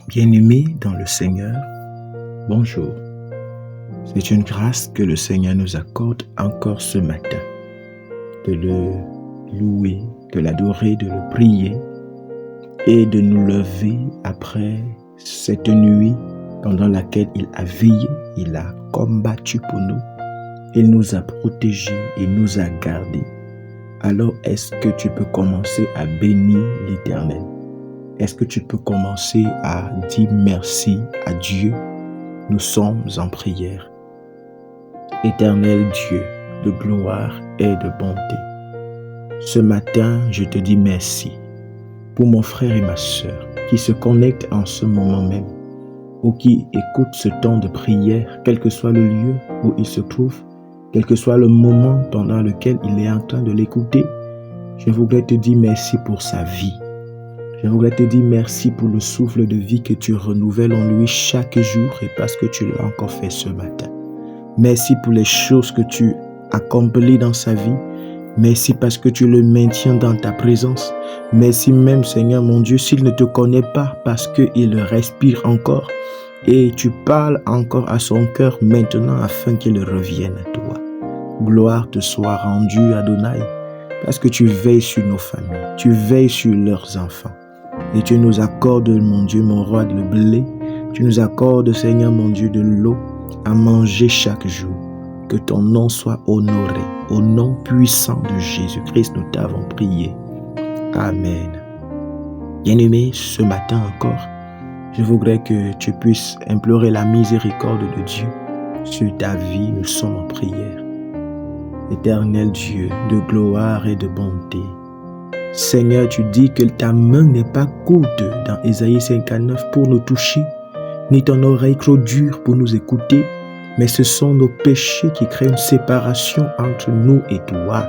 Bien-aimés dans le Seigneur, bonjour. C'est une grâce que le Seigneur nous accorde encore ce matin, de le louer, de l'adorer, de le prier et de nous lever après cette nuit pendant laquelle il a veillé, il a combattu pour nous, il nous a protégés, il nous a gardés. Alors est-ce que tu peux commencer à bénir l'Éternel? Est-ce que tu peux commencer à dire merci à Dieu? Nous sommes en prière. Éternel Dieu de gloire et de bonté, ce matin, je te dis merci pour mon frère et ma sœur qui se connectent en ce moment même ou qui écoutent ce temps de prière, quel que soit le lieu où il se trouve, quel que soit le moment pendant lequel il est en train de l'écouter. Je voudrais te dire merci pour sa vie. Je voudrais te dire merci pour le souffle de vie que tu renouvelles en lui chaque jour et parce que tu l'as encore fait ce matin. Merci pour les choses que tu accomplis dans sa vie. Merci parce que tu le maintiens dans ta présence. Merci même, Seigneur mon Dieu, s'il ne te connaît pas parce qu'il respire encore et tu parles encore à son cœur maintenant afin qu'il revienne à toi. Gloire te soit rendue, Adonai, parce que tu veilles sur nos familles, tu veilles sur leurs enfants. Et tu nous accordes, mon Dieu, mon roi, le blé. Tu nous accordes, Seigneur, mon Dieu, de l'eau à manger chaque jour. Que ton nom soit honoré. Au nom puissant de Jésus-Christ, nous t'avons prié. Amen. Bien-aimé, ce matin encore, je voudrais que tu puisses implorer la miséricorde de Dieu sur ta vie. Nous sommes en prière. Éternel Dieu, de gloire et de bonté, Seigneur, tu dis que ta main n'est pas courte dans Ésaïe 59 pour nous toucher, ni ton oreille trop dure pour nous écouter, mais ce sont nos péchés qui créent une séparation entre nous et toi.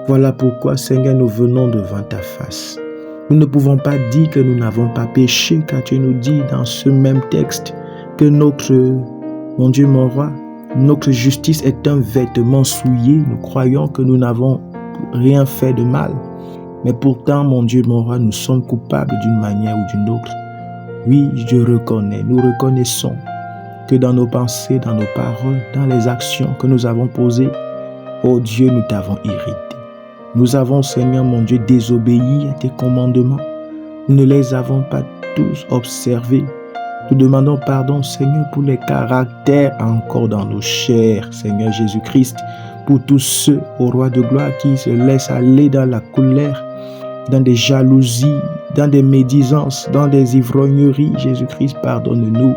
Voilà pourquoi, Seigneur, nous venons devant ta face. Nous ne pouvons pas dire que nous n'avons pas péché, car tu nous dis dans ce même texte que mon Dieu, mon roi, notre justice est un vêtement souillé. Nous croyons que nous n'avons rien fait de mal. Mais pourtant, mon Dieu, mon roi, nous sommes coupables d'une manière ou d'une autre. Oui, je reconnais, nous reconnaissons que dans nos pensées, dans nos paroles, dans les actions que nous avons posées, oh Dieu, nous t'avons irrité. Nous avons, Seigneur, mon Dieu, désobéi à tes commandements. Nous ne les avons pas tous observés. Nous demandons pardon, Seigneur, pour les caractères encore dans nos chairs, Seigneur Jésus-Christ, pour tous ceux, ô roi de gloire, qui se laissent aller dans la colère, dans des jalousies, dans des médisances, dans des ivrogneries. Jésus-Christ, pardonne-nous.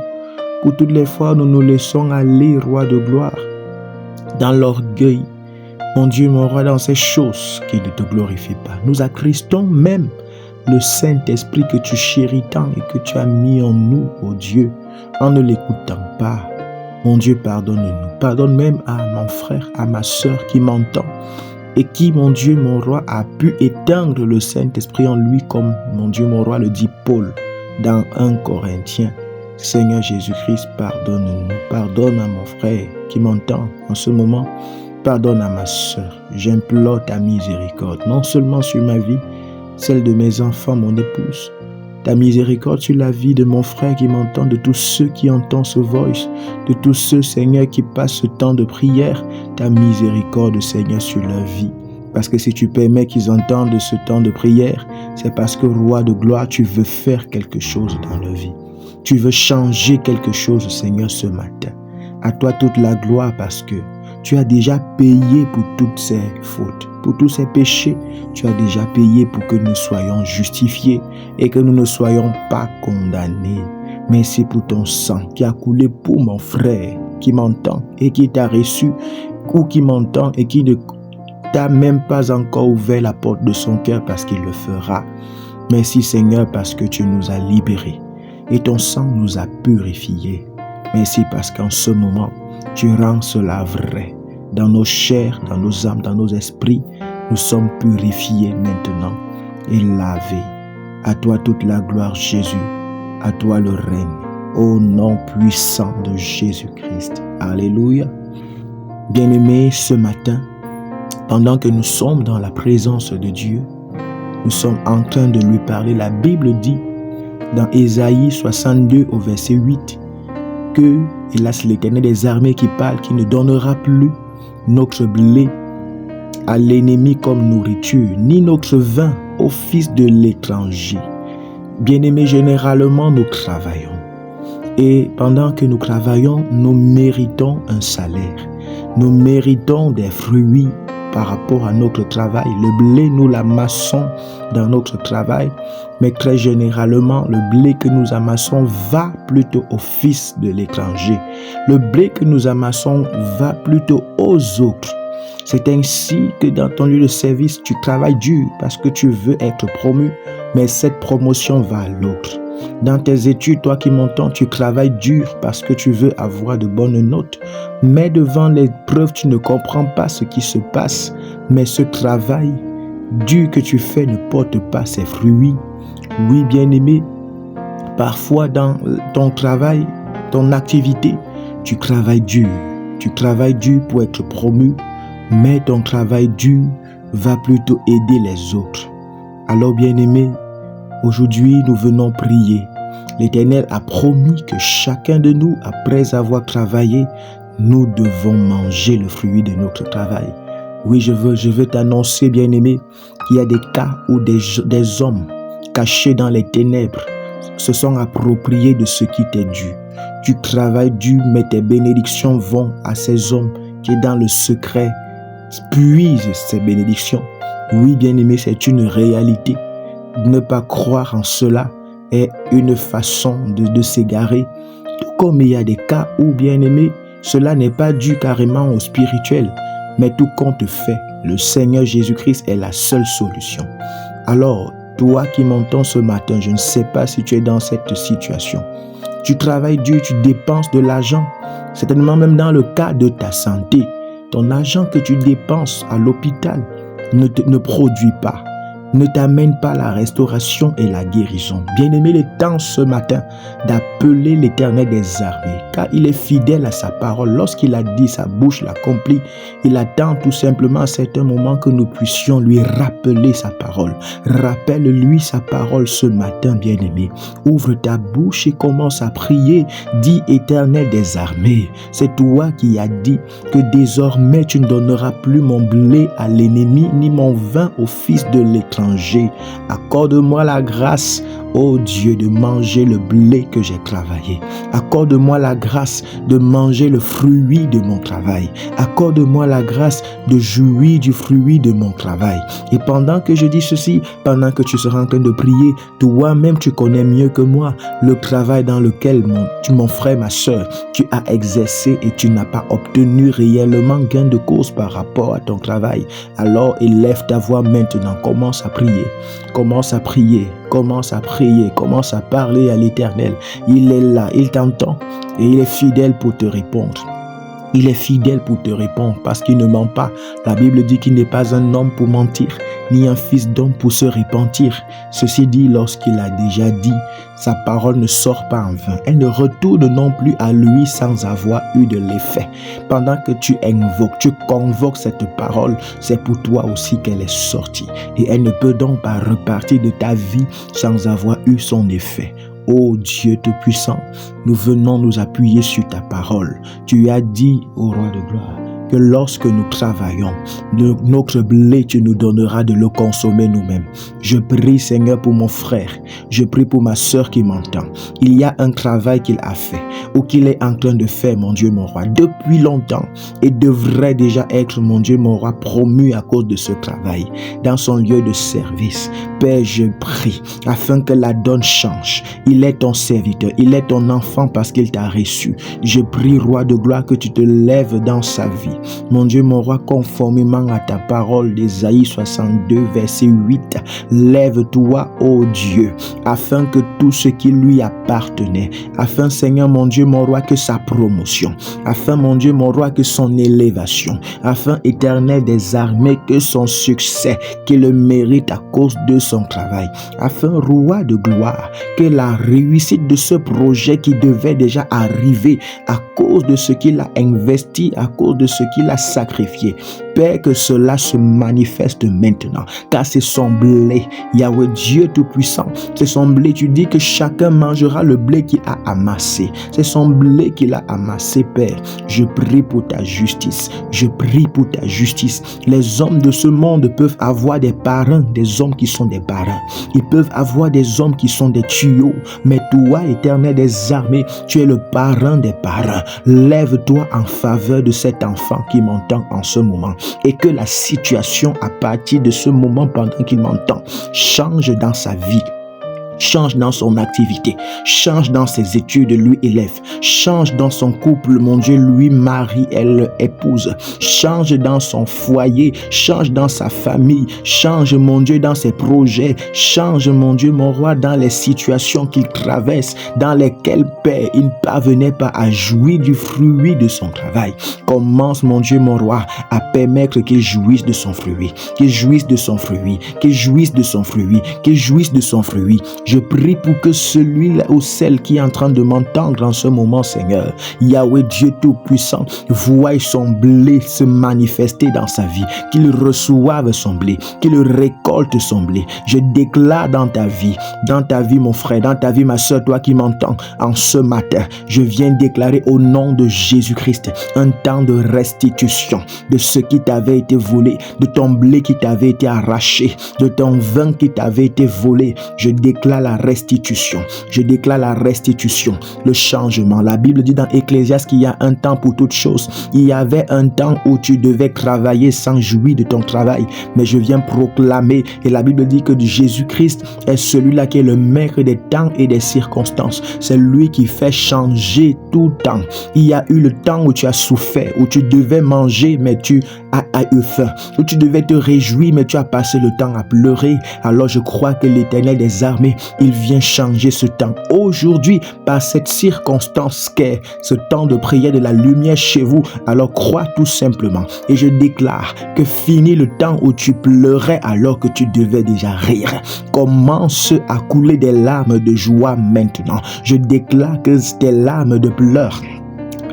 Pour toutes les fois, nous nous laissons aller, roi de gloire, dans l'orgueil. Mon Dieu, mon roi, dans ces choses qui ne te glorifient pas. Nous attristons même le Saint-Esprit que tu chéris tant et que tu as mis en nous, ô Dieu, en ne l'écoutant pas. Mon Dieu, pardonne-nous. Pardonne même à mon frère, à ma sœur qui m'entend et qui, mon Dieu, mon roi, a pu éteindre le Saint-Esprit en lui comme, mon Dieu, mon roi, le dit Paul dans 1 Corinthiens. Seigneur Jésus-Christ, pardonne-nous. Pardonne à mon frère qui m'entend en ce moment. Pardonne à ma sœur. J'implore ta miséricorde, non seulement sur ma vie, celle de mes enfants, mon épouse. Ta miséricorde sur la vie de mon frère qui m'entend, de tous ceux qui entendent ce voice, de tous ceux, Seigneur, qui passent ce temps de prière. Ta miséricorde, Seigneur, sur leur vie. Parce que si tu permets qu'ils entendent ce temps de prière, c'est parce que, roi de gloire, tu veux faire quelque chose dans leur vie. Tu veux changer quelque chose, Seigneur, ce matin. À toi toute la gloire parce que tu as déjà payé pour toutes ces fautes, pour tous ces péchés. Tu as déjà payé pour que nous soyons justifiés et que nous ne soyons pas condamnés. Merci pour ton sang qui a coulé pour mon frère qui m'entend et qui t'a reçu ou qui m'entend et qui ne t'a même pas encore ouvert la porte de son cœur parce qu'il le fera. Merci Seigneur parce que tu nous as libérés et ton sang nous a purifiés. Merci parce qu'en ce moment, tu rends cela vrai. Dans nos chairs, dans nos âmes, dans nos esprits, nous sommes purifiés maintenant et lavés. À toi toute la gloire, Jésus. À toi le règne. Au nom puissant de Jésus-Christ. Alléluia. Bien-aimés, ce matin, pendant que nous sommes dans la présence de Dieu, nous sommes en train de lui parler. La Bible dit dans Ésaïe 62 au verset 8 que, hélas, l'Éternel des armées qui parle, qui ne donnera plus notre blé à l'ennemi comme nourriture, ni notre vin au fils de l'étranger. Bien-aimés, généralement, nous travaillons. Et pendant que nous travaillons, nous méritons un salaire. Nous méritons des fruits par rapport à notre travail. Le blé, nous l'amassons dans notre travail, mais très généralement, le blé que nous amassons va plutôt au fils de l'étranger. Le blé que nous amassons va plutôt aux autres. C'est ainsi que dans ton lieu de service, tu travailles dur parce que tu veux être promu, mais cette promotion va à l'autre. Dans tes études, toi qui m'entends, tu travailles dur parce que tu veux avoir de bonnes notes, mais devant l'épreuve, tu ne comprends pas ce qui se passe, mais ce travail dur que tu fais ne porte pas ses fruits. Oui, bien-aimé, parfois dans ton travail, ton activité, tu travailles dur pour être promu, mais ton travail dur va plutôt aider les autres. Alors, bien-aimé, aujourd'hui, nous venons prier. L'Éternel a promis que chacun de nous, après avoir travaillé, nous devons manger le fruit de notre travail. Oui, je veux t'annoncer, bien-aimé, qu'il y a des cas où des hommes cachés dans les ténèbres se sont appropriés de ce qui t'est dû. Tu travailles dur, mais tes bénédictions vont à ces hommes qui, dans le secret, puisent ces bénédictions. Oui, bien-aimé, c'est une réalité. Ne pas croire en cela est une façon de s'égarer. Tout comme il y a des cas où, bien-aimé, cela n'est pas dû carrément au spirituel, mais tout compte fait, le Seigneur Jésus-Christ est la seule solution. Alors, toi qui m'entends ce matin, je ne sais pas si tu es dans cette situation. Tu travailles dur, tu dépenses de l'argent, certainement même dans le cas de ta santé. Ton argent que tu dépenses à l'hôpital ne produit pas, ne t'amène pas la restauration et la guérison. Bien-aimé, il est temps ce matin d'appeler l'Éternel des armées, car il est fidèle à sa parole. Lorsqu'il a dit, sa bouche l'accomplit. Il attend tout simplement à certains moments que nous puissions lui rappeler sa parole. Rappelle-lui sa parole ce matin, bien-aimé. Ouvre ta bouche et commence à prier. Dis, Éternel des armées, c'est toi qui as dit que désormais tu ne donneras plus mon blé à l'ennemi, ni mon vin au fils de l'étranger. Accorde-moi la grâce, ô Dieu, de manger le blé que j'ai travaillé. Accorde-moi la grâce de manger le fruit de mon travail. Accorde-moi la grâce de jouir du fruit de mon travail. Et pendant que je dis ceci, pendant que tu seras en train de prier, toi-même tu connais mieux que moi le travail dans lequel mon frère, ma soeur, tu as exercé et tu n'as pas obtenu réellement gain de cause par rapport à ton travail. Alors élève ta voix maintenant, commence à prier, commence à prier, commence à prier, commence à parler à l'Éternel. Il est là, il t'entend et il est fidèle pour te répondre. Il est fidèle pour te répondre parce qu'il ne ment pas. La Bible dit qu'il n'est pas un homme pour mentir, ni un fils d'homme pour se repentir. Ceci dit, lorsqu'il a déjà dit, sa parole ne sort pas en vain. Elle ne retourne non plus à lui sans avoir eu de l'effet. Pendant que tu invoques, tu convoques cette parole, c'est pour toi aussi qu'elle est sortie. Et elle ne peut donc pas repartir de ta vie sans avoir eu son effet. Ô Dieu Tout-Puissant, nous venons nous appuyer sur ta parole. Tu as dit, ô Roi de gloire, que lorsque nous travaillons, notre blé, tu nous donneras de le consommer nous-mêmes. Je prie, Seigneur, pour mon frère. Je prie pour ma soeur qui m'entend. Il y a un travail qu'il a fait ou qu'il est en train de faire, mon Dieu, mon roi, depuis longtemps et devrait déjà être, mon Dieu, mon roi, promu à cause de ce travail dans son lieu de service. Père, je prie afin que la donne change. Il est ton serviteur, il est ton enfant parce qu'il t'a reçu. Je prie, Roi de gloire, que tu te lèves dans sa vie. Mon Dieu, mon roi, conformément à ta parole d'Ésaïe 62, verset 8, lève-toi, ô Dieu, afin que tout ce qui lui appartenait, afin, Seigneur, mon Dieu, mon roi, que sa promotion, afin, mon Dieu, mon roi, que son élévation, afin, Éternel des armées, que son succès, qu'il le mérite à cause de son travail, afin, Roi de gloire, que la réussite de ce projet qui devait déjà arriver à cause de ce qu'il a investi, à cause de ce qu'il a sacrifié. Père, que cela se manifeste maintenant, car c'est son blé, Yahweh Dieu Tout-Puissant. C'est son blé, tu dis que chacun mangera le blé qu'il a amassé. C'est son blé qu'il a amassé, Père. Je prie pour ta justice. Je prie pour ta justice. Les hommes de ce monde peuvent avoir des parrains, des hommes qui sont des parrains. Ils peuvent avoir des hommes qui sont des tuyaux. Mais toi, Éternel des armées, tu es le parrain des parrains. Lève-toi en faveur de cet enfant qui m'entend en ce moment. Et que la situation à partir de ce moment pendant qu'il m'entend change dans sa vie. Change dans son activité, change dans ses études, lui élève, change dans son couple, mon Dieu, lui marie, elle épouse, change dans son foyer, change dans sa famille, change, mon Dieu, dans ses projets, change, mon Dieu, mon roi, dans les situations qu'il traverse, dans lesquelles, Père, il ne parvenait pas à jouir du fruit de son travail. Commence, mon Dieu, mon roi, à permettre qu'il jouisse de son fruit, qu'il jouisse de son fruit, qu'il jouisse de son fruit, qu'il jouisse de son fruit. Je prie pour que celui-là ou celle qui est en train de m'entendre en ce moment, Seigneur, Yahweh Dieu Tout-Puissant, voie son blé se manifester dans sa vie, qu'il reçoive son blé, qu'il récolte son blé. Je déclare dans ta vie, mon frère, dans ta vie, ma soeur, toi qui m'entends en ce matin, je viens déclarer au nom de Jésus-Christ un temps de restitution de ce qui t'avait été volé, de ton blé qui t'avait été arraché, de ton vin qui t'avait été volé. Je déclare la restitution. Je déclare la restitution, le changement. La Bible dit dans Ecclésiaste qu'il y a un temps pour toutes choses. Il y avait un temps où tu devais travailler sans jouir de ton travail. Mais je viens proclamer, et la Bible dit que Jésus-Christ est celui-là qui est le maître des temps et des circonstances. C'est lui qui fait changer tout temps. Il y a eu le temps où tu as souffert, où tu devais manger, mais tu as eu faim, où tu devais te réjouir, mais tu as passé le temps à pleurer. Alors je crois que l'Éternel des armées, il vient changer ce temps. Aujourd'hui, par cette circonstance qu'est ce temps de prière de la lumière chez vous, alors crois tout simplement. Et je déclare que fini le temps où tu pleurais alors que tu devais déjà rire. Commence à couler des larmes de joie maintenant. Je déclare que tes larmes de pleurs,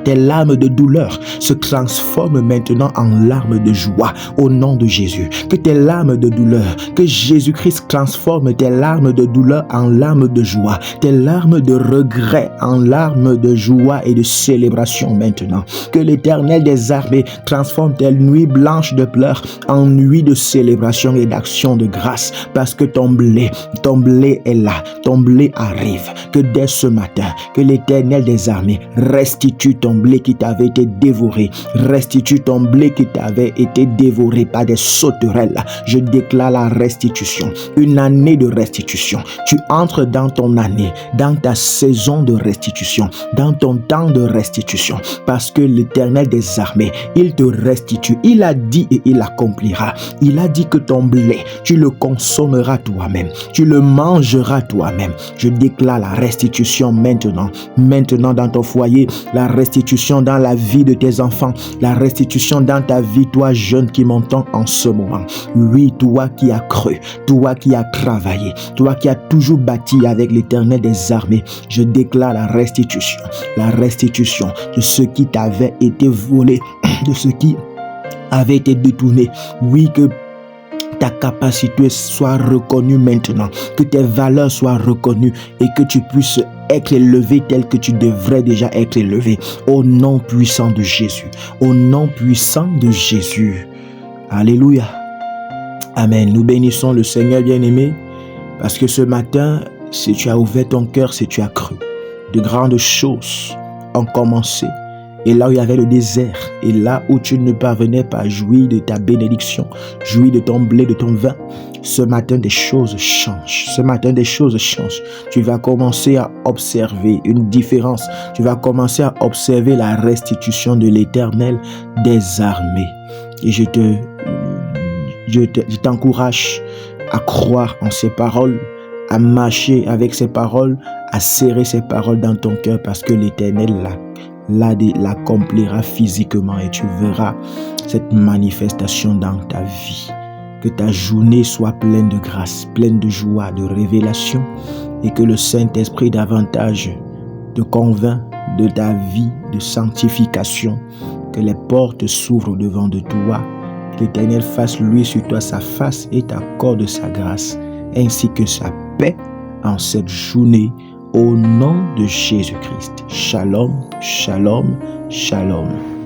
tes larmes de douleur se transforment maintenant en larmes de joie au nom de Jésus. Que tes larmes de douleur, que Jésus-Christ transforme tes larmes de douleur en larmes de joie, tes larmes de regret en larmes de joie et de célébration maintenant. Que l'Éternel des armées transforme tes nuits blanches de pleurs en nuits de célébration et d'action de grâce, parce que ton blé est là, ton blé arrive. Que dès ce matin, que l'Éternel des armées restitue ton blé qui t'avait été dévoré, restitue ton blé qui t'avait été dévoré par des sauterelles. Je déclare la restitution, une année de restitution. Tu entres dans ton année, dans ta saison de restitution, dans ton temps de restitution, parce que l'Éternel des armées, il te restitue. Il a dit et il accomplira. Il a dit que ton blé, tu le consommeras toi-même, tu le mangeras toi-même. Je déclare la restitution maintenant dans ton foyer, la restitution dans la vie de tes enfants, la restitution dans ta vie, toi jeune qui m'entends en ce moment. Oui, toi qui as cru, toi qui as travaillé, toi qui as toujours bâti avec l'Éternel des armées, je déclare la restitution de ce qui t'avait été volé, de ce qui avait été détourné. Oui, que ta capacité soit reconnue maintenant, que tes valeurs soient reconnues et que tu puisses être élevé tel que tu devrais déjà être élevé. Au nom puissant de Jésus. Au nom puissant de Jésus. Alléluia. Amen. Nous bénissons le Seigneur bien-aimé, parce que ce matin, si tu as ouvert ton cœur, si tu as cru, de grandes choses ont commencé. Et là où il y avait le désert, et là où tu ne parvenais pas à jouir de ta bénédiction, jouir de ton blé, de ton vin, ce matin des choses changent. Ce matin des choses changent. Tu vas commencer à observer une différence. Tu vas commencer à observer la restitution de l'Éternel des armées. Et je t'encourage à croire en ces paroles, à marcher avec ces paroles, à serrer ces paroles dans ton cœur, parce que l'Éternel l'accomplira physiquement et tu verras cette manifestation dans ta vie. Que ta journée soit pleine de grâce, pleine de joie, de révélation, et que le Saint-Esprit davantage te convainc de ta vie de sanctification, que les portes s'ouvrent devant de toi, que l'Éternel fasse luire sur toi sa face et t'accorde sa grâce, ainsi que sa paix en cette journée, au nom de Jésus-Christ. Shalom, shalom, shalom.